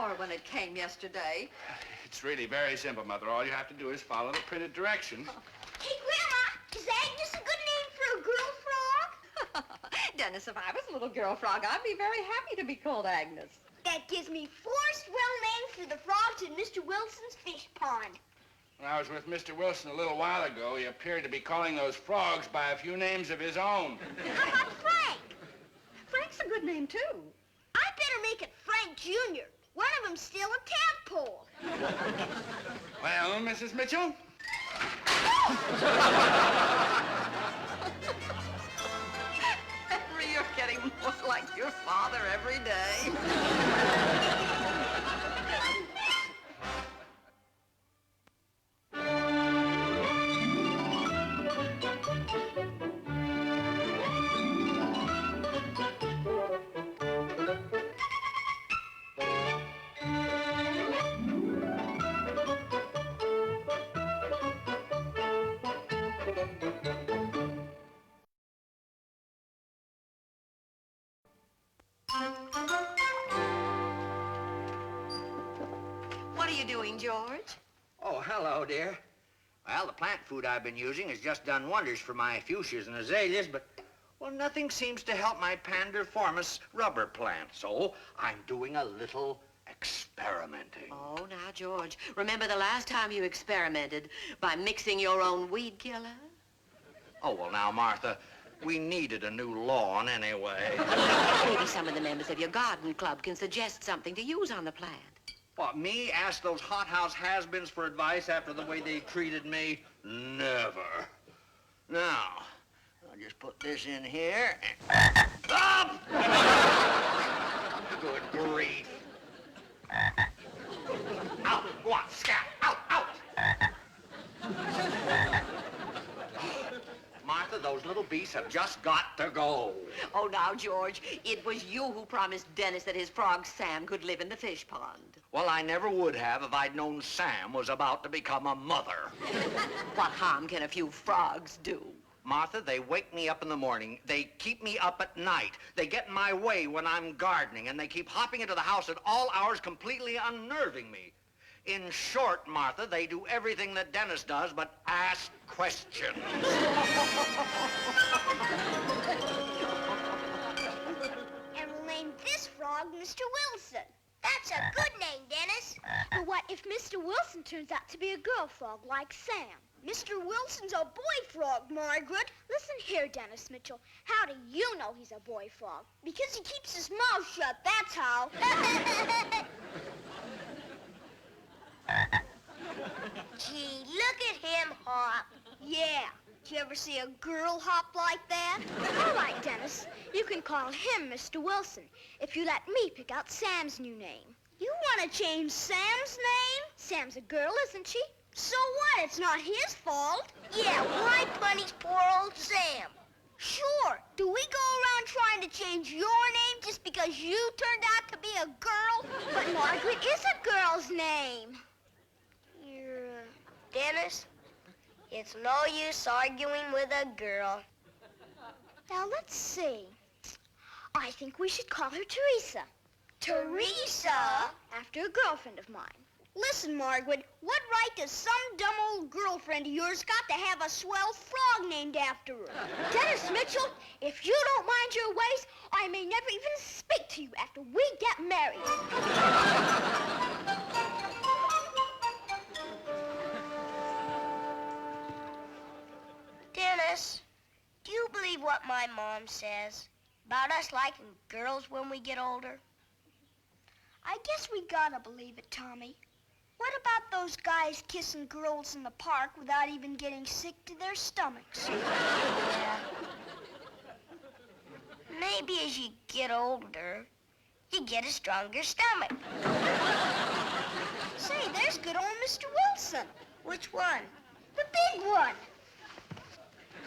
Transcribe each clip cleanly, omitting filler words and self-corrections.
more when it came yesterday. It's really very simple, Mother. All you have to do is follow the printed directions. Hey, Grandma, is Agnes a good name for a girl frog? Dennis, if I was a little girl frog, I'd be very happy to be called Agnes. That gives me 4 swell names for the frogs in Mr. Wilson's fish pond. When I was with Mr. Wilson a little while ago, he appeared to be calling those frogs by a few names of his own. How about Frank? Frank's a good name, too. I better make it Frank Jr. One of them's still a tadpole. Well, Mrs. Mitchell? Henry, you're getting more like your father every day. What are you doing, George? Oh, hello, dear. Well, the plant food I've been using has just done wonders for my fuchsias and azaleas, but, well, nothing seems to help my pandiformis rubber plant, so I'm doing a little experimenting. Oh, now, George, remember the last time you experimented by mixing your own weed killer? Oh, well, now, Martha, we needed a new lawn anyway. Maybe some of the members of your garden club can suggest something to use on the plant. What, me ask those hothouse has-beens for advice after the way they treated me? Never. Now, I'll just put this in here. Up! Good grief. Out, go on, scat, out, out! Martha, those little beasts have just got to go. Oh, now, George, it was you who promised Dennis that his frog Sam could live in the fish pond. Well, I never would have if I'd known Sam was about to become a mother. What harm can a few frogs do? Martha, they wake me up in the morning. They keep me up at night. They get in my way when I'm gardening, and they keep hopping into the house at all hours, completely unnerving me. In short, Martha, they do everything that Dennis does but ask questions. And we'll name this frog Mr. Wilson. That's a good name, Dennis. But what if Mr. Wilson turns out to be a girl frog like Sam? Mr. Wilson's a boy frog, Margaret. Listen here, Dennis Mitchell. How do you know he's a boy frog? Because he keeps his mouth shut, that's how. Gee, look at him hop. Yeah. Did you ever see a girl hop like that? All right, Dennis. You can call him Mr. Wilson if you let me pick out Sam's new name. You want to change Sam's name? Sam's a girl, isn't she? So what? It's not his fault. Yeah, why punish poor old Sam? Sure. Do we go around trying to change your name just because you turned out to be a girl? But Margaret is a girl's name. Dennis, it's no use arguing with a girl. Now, let's see. I think we should call her Teresa. Teresa? After a girlfriend of mine. Listen, Margaret, what right does some dumb old girlfriend of yours got to have a swell frog named after her? Dennis Mitchell, if you don't mind your ways, I may never even speak to you after we get married. Dennis, do you believe what my mom says about us liking girls when we get older? I guess we gotta believe it, Tommy. What about those guys kissing girls in the park without even getting sick to their stomachs? Yeah. Maybe as you get older, you get a stronger stomach. Say, there's good old Mr. Wilson. Which one? The big one.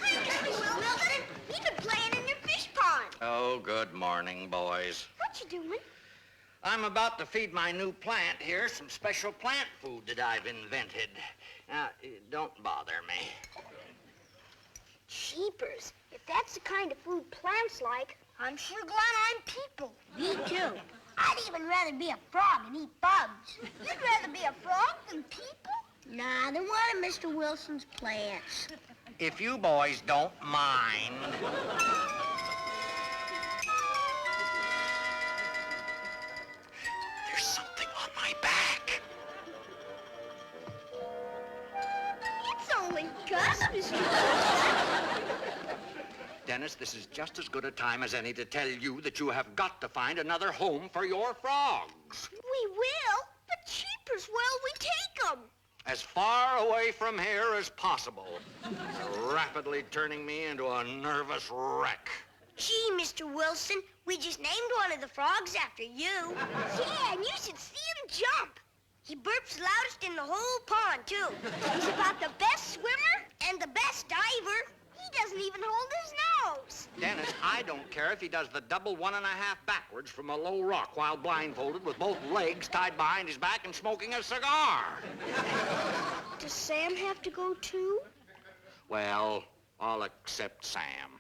Hi, Mr. Wilson. He's been playing in your fish pond. Oh, good morning, boys. What you doing? I'm about to feed my new plant here some special plant food that I've invented. Now, don't bother me. Jeepers. If that's the kind of food plants like, I'm sure glad I'm people. Me too. I'd even rather be a frog and eat bugs. You'd rather be a frog than people? Nah, they're one of Mr. Wilson's plants. If you boys don't mind. There's something on my back. It's only Gus, Mr. Wilson. Dennis, this is just as good a time as any to tell you that you have got to find another home for your frogs. We will, but cheapers will we take them? As far away from here as possible. Rapidly turning me into a nervous wreck. Gee, Mr. Wilson, we just named one of the frogs after you. Yeah, and you should see him jump. He burps loudest in the whole pond, too. He's about the best swimmer and the best diver. He doesn't even hold his nose. Dennis, I don't care if he does the double 1.5 backwards from a low rock while blindfolded with both legs tied behind his back and smoking a cigar. Does Sam have to go, too? Well, all except Sam.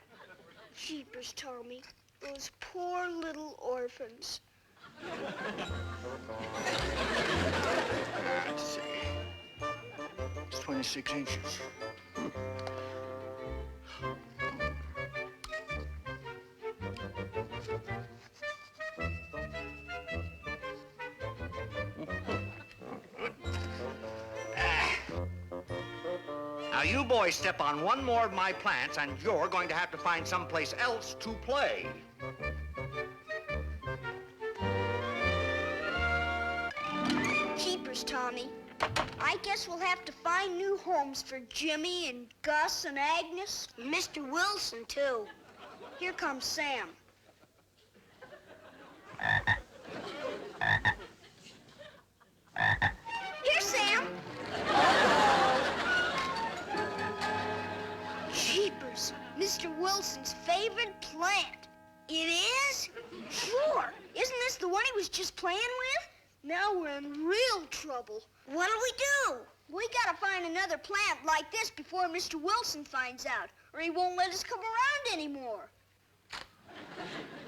Jeepers, Tommy. Those poor little orphans. Let's see. It's 26 inches. Now, you boys step on one more of my plants, and you're going to have to find someplace else to play. Jeepers, Tommy. I guess we'll have to find new homes for Jimmy and Gus and Agnes. And Mr. Wilson, too. Here comes Sam. Here, Sam. Jeepers, Mr. Wilson's favorite plant. It is? Sure. Isn't this the one he was just playing with? Now we're in real trouble. What'll we do? We gotta find another plant like this before Mr. Wilson finds out, or he won't let us come around anymore.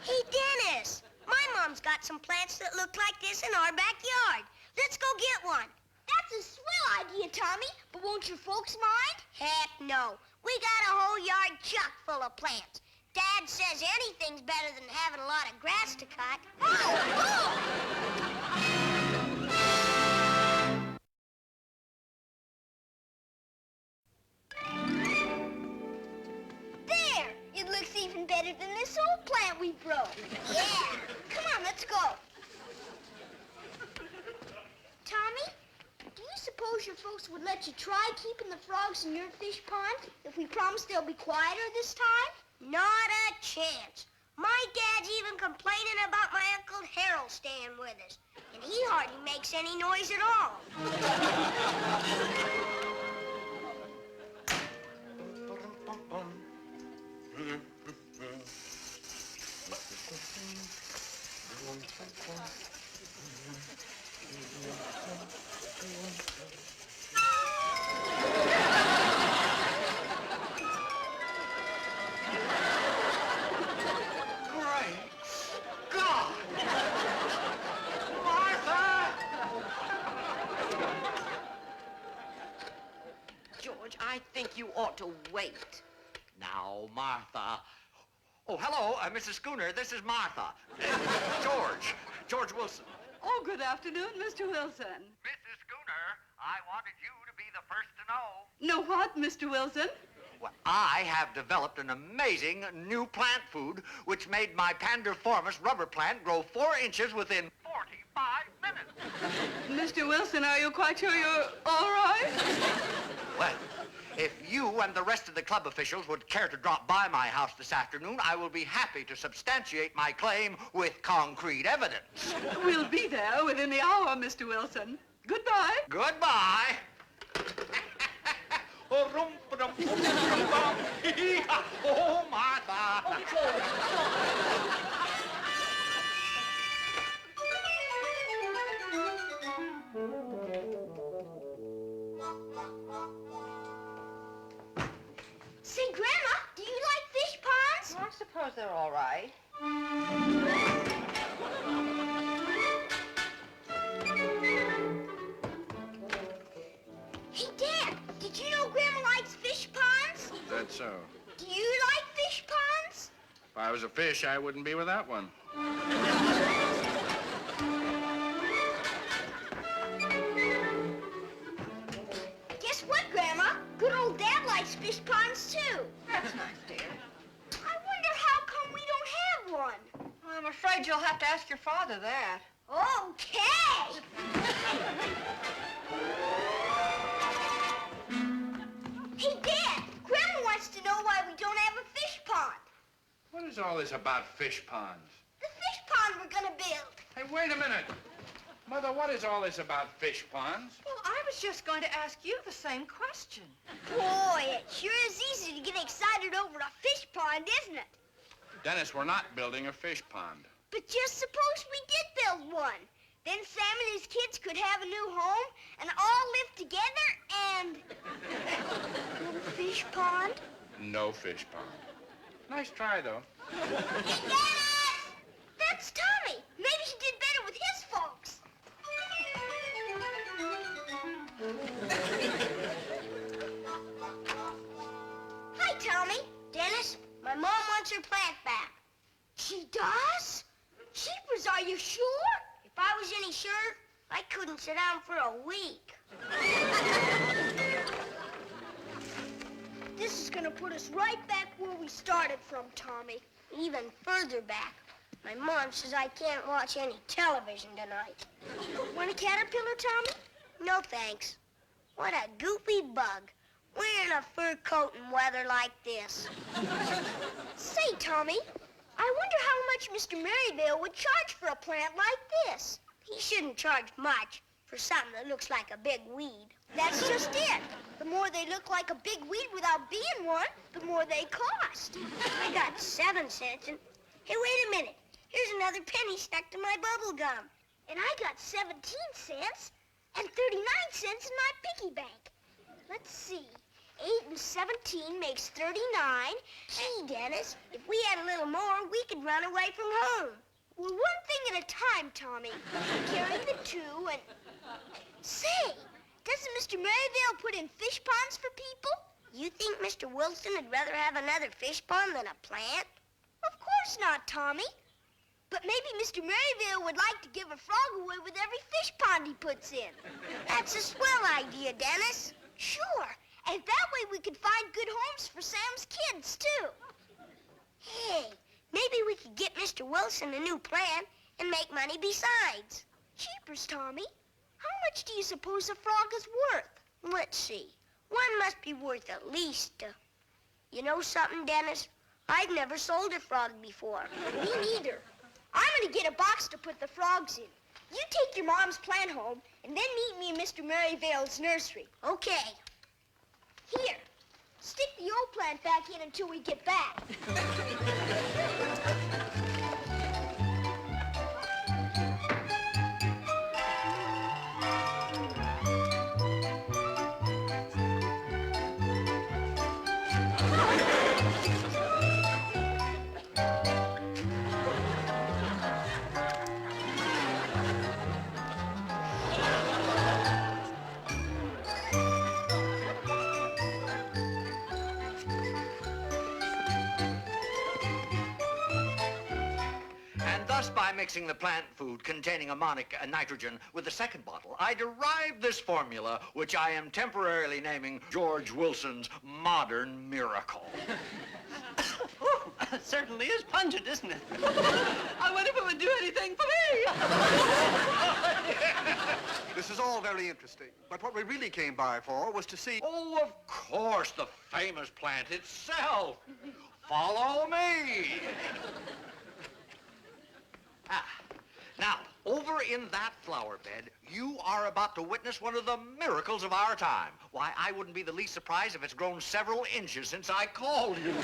Hey, Dennis, my mom's got some plants that look like this in our backyard. Let's go get one. That's a swell idea, Tommy, but won't your folks mind? Heck no. We got a whole yard chock full of plants. Dad says anything's better than having a lot of grass to cut. There! It looks even better than this old plant we broke. Yeah. Come on, let's go. Tommy, do you suppose your folks would let you try keeping the frogs in your fish pond if we promise they'll be quieter this time? Not a chance. My dad's even complaining about my Uncle Harold staying with us, and he hardly makes any noise at all. I think you ought to wait. Now, Martha. Oh, hello, Mrs. Schooner. This is Martha. George Wilson. Oh, good afternoon, Mr. Wilson. Mrs. Schooner, I wanted you to be the first to know. Know what, Mr. Wilson? Well, I have developed an amazing new plant food which made my pandiformis rubber plant grow 4 inches within 45 minutes. Mr. Wilson, are you quite sure you're all right? Well, if you and the rest of the club officials would care to drop by my house this afternoon, I will be happy to substantiate my claim with concrete evidence. We'll be there within the hour, Mr. Wilson. Goodbye. Goodbye. Oh, Martha. Say, Grandma, do you like fish ponds? I suppose they're all right. so. Do you like fish ponds? If I was a fish, I wouldn't be without one. Guess what, Grandma? Good old Dad likes fish ponds, too. That's nice, dear. I wonder how come we don't have one. Well, I'm afraid you'll have to ask your father that. Okay. Hey, Dad, Grandma wants to know why we don't have a fish pond. What is all this about fish ponds? The fish pond we're gonna build. Hey, wait a minute. Mother, what is all this about fish ponds? Well, I was just going to ask you the same question. Boy, it sure is easy to get excited over a fish pond, isn't it? Dennis, we're not building a fish pond. But just suppose we did build one. Then Sam and his kids could have a new home and all live together and... little fish pond? No fish pond. Nice try, though. Hey, Dennis! That's Tommy. Maybe he did better with his folks. Hi, Tommy. Dennis, my mom wants her plant back. She does? Jeepers, are you sure? If I was any sure, I couldn't sit down for a week. This is gonna put us right back where we started from, Tommy. Even further back. My mom says I can't watch any television tonight. Want a caterpillar, Tommy? No, thanks. What a goofy bug. Wearing a fur coat in weather like this. Say, Tommy, I wonder how much Mr. Merryvale would charge for a plant like this. He shouldn't charge much for something that looks like a big weed. That's just it. The more they look like a big weed without being one, the more they cost. I got 7 cents and... Hey, wait a minute. Here's another penny stuck to my bubble gum. And I got 17 cents and 39 cents in my piggy bank. Let's see. 8 and 17 makes 39. Gee, Dennis, if we had a little more, we could run away from home. Well, one thing at a time, Tommy. Carry the 2 and... Say, doesn't Mr. Merryvale put in fish ponds for people? You think Mr. Wilson would rather have another fish pond than a plant? Of course not, Tommy. But maybe Mr. Merryvale would like to give a frog away with every fish pond he puts in. That's a swell idea, Dennis. Sure. And that way we could find good homes for Sam's kids, too. Hey, maybe we could get Mr. Wilson a new plant and make money besides. Cheapers, Tommy. How much do you suppose a frog is worth? Let's see. One must be worth at least... You know something, Dennis? I've never sold a frog before. Me neither. I'm gonna get a box to put the frogs in. You take your mom's plant home, and then meet me in Mr. Merryvale's nursery. Okay. Here, stick the old plant back in until we get back. By mixing the plant food containing ammonic and nitrogen with the second bottle, I derived this formula, which I am temporarily naming George Wilson's Modern Miracle. It certainly is pungent, isn't it? I wonder if it would do anything for me. This is all very interesting, but what we really came by for was to see... Oh, of course, the famous plant itself. Follow me. Now, over in that flower bed, you are about to witness one of the miracles of our time. Why, I wouldn't be the least surprised if it's grown several inches since I called you.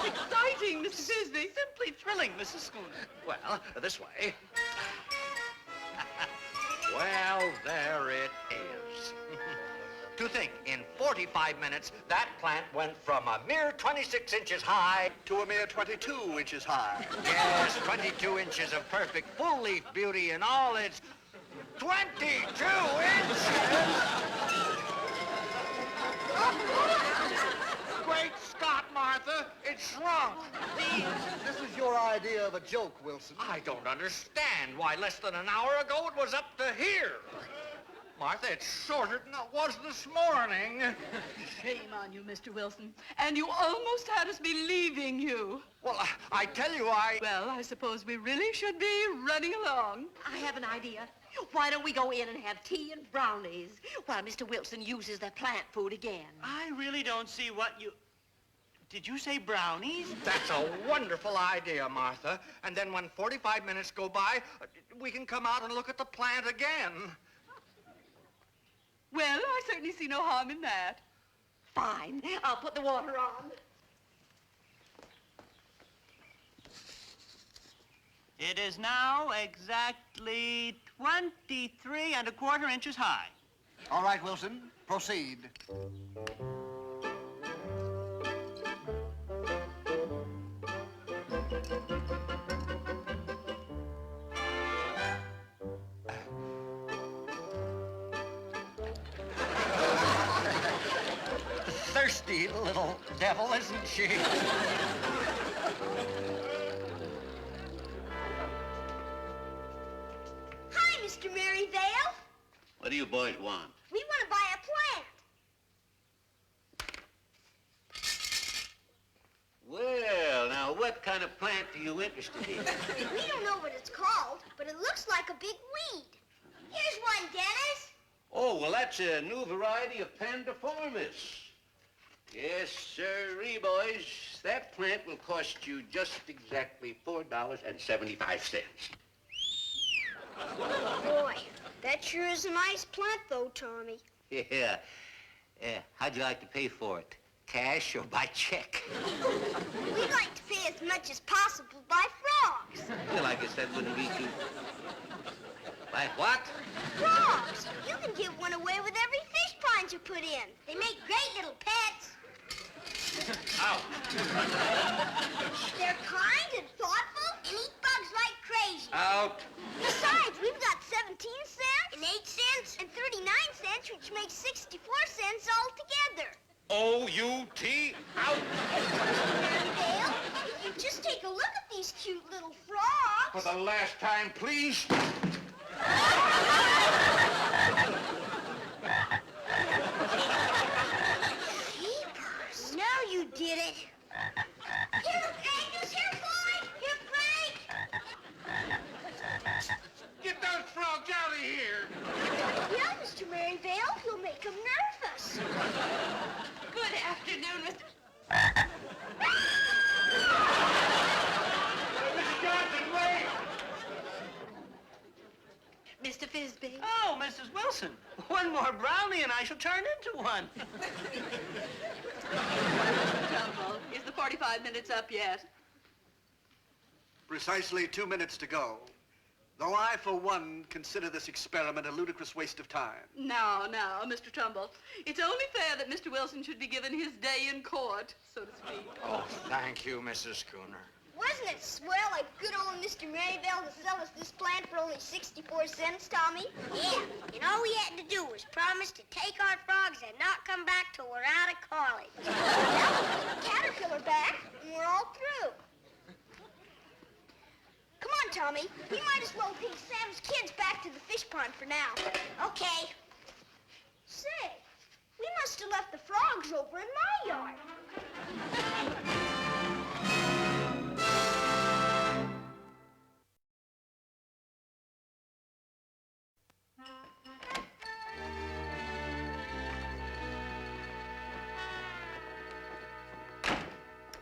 Exciting, Mrs. Disney. Simply thrilling, Mrs. Schooner. Well, this way. Well, there it is. To think, in 45 minutes, that plant went from a mere 26 inches high to a mere 22 inches high. Yes, 22 inches of perfect full-leaf beauty in all its 22 inches! Great Scott, Martha! What's wrong? This is your idea of a joke, Wilson. I don't understand. Why, less than an hour ago, it was up to here. Martha, it's shorter than it was this morning. Shame on you, Mr. Wilson. And you almost had us believing you. Well, I tell you, Well, I suppose we really should be running along. I have an idea. Why don't we go in and have tea and brownies while Mr. Wilson uses the plant food again? I really don't see what you... Did you say brownies? That's a wonderful idea, Martha. And then when 45 minutes go by, we can come out and look at the plant again. Well, I certainly see no harm in that. Fine. I'll put the water on. It is now exactly 23¼ inches high. All right, Wilson, proceed. Thirsty little devil, isn't she? Hi, Mr. Maryvale. What do you boys want? We want to buy a plant. Well, now, what kind of plant are you interested in? We don't know what it's called, but it looks like a big weed. Here's one, Dennis. Oh, well, that's a new variety of pandiformis. Yes, sirree, boys. That plant will cost you just exactly $4.75. Boy, that sure is a nice plant, though, Tommy. Yeah. How'd you like to pay for it? Cash or by check? We'd like to pay as much as possible by frogs. Well, I guess that wouldn't be too... By what? Frogs! You can give one away with every fish pond you put in. They make great little pets. Out. They're kind and thoughtful and eat bugs like crazy. Out. Besides, we've got 17 cents and 8 cents and 39 cents, which makes 64 cents altogether. O-U-T. Out. Dale, if you just take a look at these cute little frogs. For the last time, please. Jeepers. Now you did it. Here, Angus. Here, Floyd. Here, Frank. Get those frogs out of here. Yeah, Mr. Maryvale, you'll make them nervous. Good afternoon, Mr. Mrs. Johnson, wait. Mr. Fisby. Oh, Mrs. Wilson. One more brownie and I shall turn into one. Tumble, is the 45 minutes up yet? Precisely 2 minutes to go. Though I, for one, consider this experiment a ludicrous waste of time. Now, Mr. Tumble, it's only fair that Mr. Wilson should be given his day in court, so to speak. Oh, thank you, Mrs. Schooner. Wasn't it swell like good old Mr. Maryvale to sell us this plant for only 64 cents, Tommy? Yeah, and all we had to do was promise to take our frogs and not come back till we're out of college. Well, Caterpillar back, and we're all through. Come on, Tommy. We might as well take Sam's kids back to the fish pond for now. Okay. Say, we must have left the frogs over in my yard.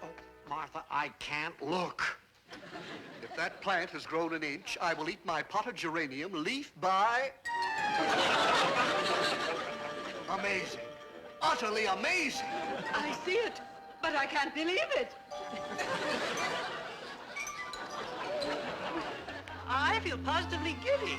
Oh, Martha, I can't look. If that plant has grown an inch, I will eat my potted geranium leaf by... Amazing. Utterly amazing. I see it, but I can't believe it. I feel positively giddy.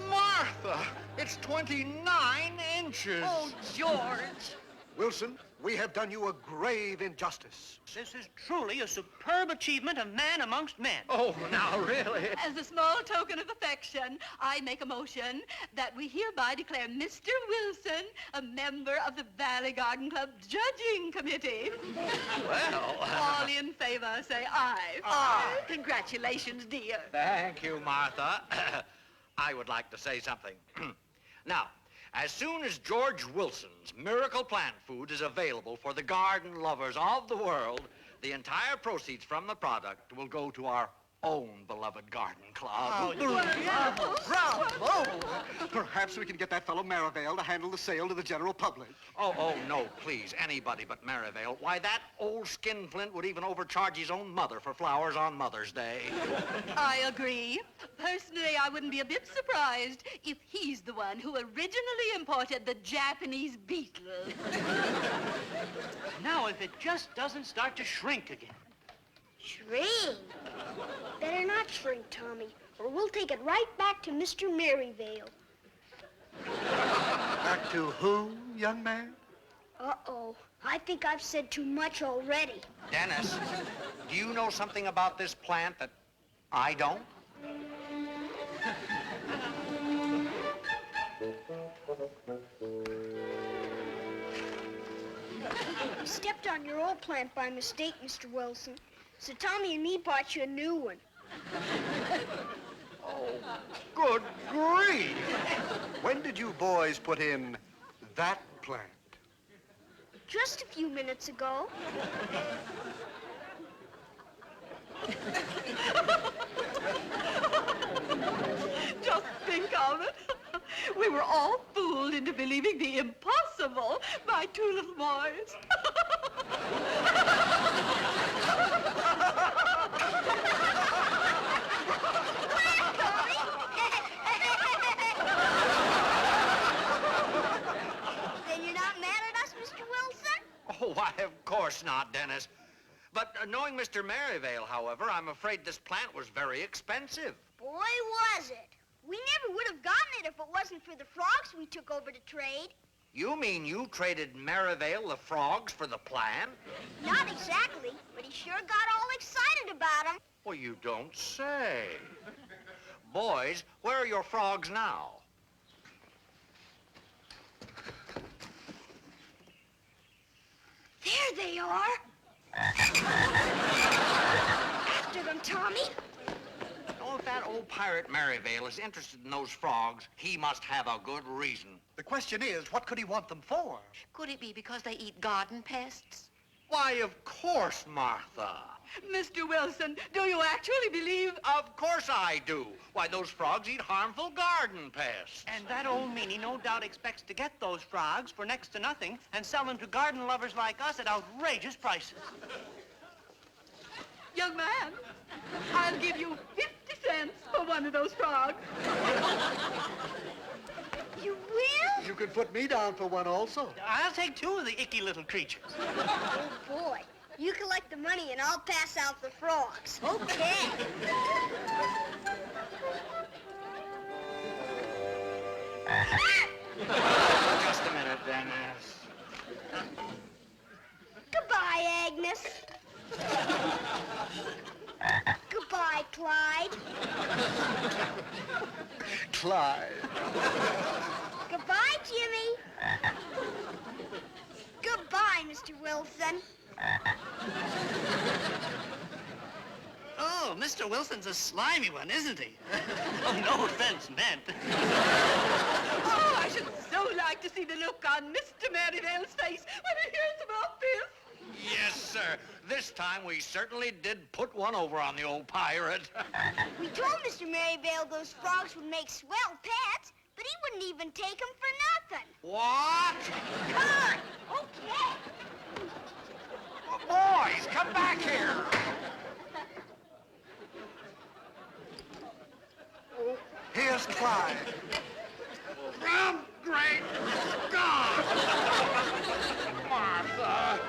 Martha, it's 29 inches. Oh, George. Wilson, We have done you a grave injustice. This is truly a superb achievement of man amongst men. Oh, now, really? As a small token of affection, I make a motion that we hereby declare Mr. Wilson a member of the Valley Garden Club Judging Committee. Well... All in favor, say aye. Aye. Congratulations, dear. Thank you, Martha. I would like to say something. Now, as soon as George Wilson's Miracle Plant Food is available for the garden lovers of the world, the entire proceeds from the product will go to our own beloved garden club. Bravo! Perhaps we can get that fellow Merivale to handle the sale to the general public. Oh, no, please, anybody but Merivale. Why, that old skinflint would even overcharge his own mother for flowers on Mother's Day. I agree. Personally, I wouldn't be a bit surprised if he's the one who originally imported the Japanese beetle. Now, if it just doesn't start to shrink again. Shrink? Better not shrink, Tommy, or we'll take it right back to Mr. Merivale. Back to who, young man? Uh-oh. I think I've said too much already. Dennis, do you know something about this plant that I don't? You stepped on your old plant by mistake, Mr. Wilson. So Tommy and me bought you a new one. Oh, good grief! When did you boys put in that plant? Just a few minutes ago. Just think of it. We were all fooled into believing the impossible by two little boys. Then you're not mad at us, Mr. Wilson? Oh, why, of course not, Dennis. But knowing Mr. Merivale, however, I'm afraid this plant was very expensive. Boy, was it. We never would have gotten it if it wasn't for the frogs we took over to trade. You mean you traded Merivale the frogs for the plant? Not exactly, but he sure got all excited about them. Well, you don't say. Boys, where are your frogs now? There they are. After them, Tommy. Oh, if that old pirate Merivale is interested in those frogs, he must have a good reason. The question is, what could he want them for? Could it be because they eat garden pests? Why, of course, Martha. Mr. Wilson, do you actually believe... Of course I do. Why, those frogs eat harmful garden pests. And that old meanie no doubt expects to get those frogs for next to nothing and sell them to garden lovers like us at outrageous prices. Young man, I'll give you 50 cents for one of those frogs. You will? You could put me down for one also. I'll take two of the icky little creatures. Oh, boy. You collect the money and I'll pass out the frogs. Okay. Just a minute, Dennis. Goodbye, Agnes. Goodbye, Clyde. Clyde. Goodbye, Jimmy. Goodbye, Mr. Wilson. Oh, Mr. Wilson's a slimy one, isn't he? Oh, no offense meant. Oh, I should so like to see the look on Mr. Merivale's face when he hears about this. Yes, sir. This time we certainly did put one over on the old pirate. We told Mr. Merivale those frogs would make swell pets, but he wouldn't even take them for nothing. What? Come on. Okay. Boys, come back here. Here's Clyde. Oh, great God! Martha!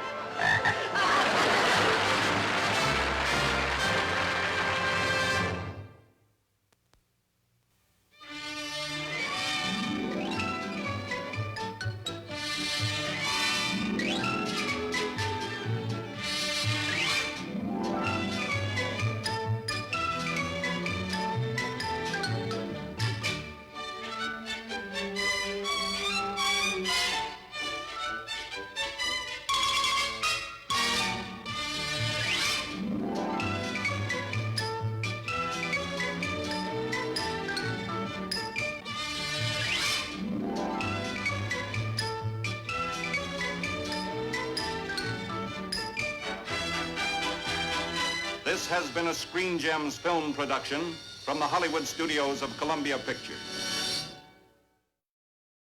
This has been a Screen Gems film production from the Hollywood studios of Columbia Pictures.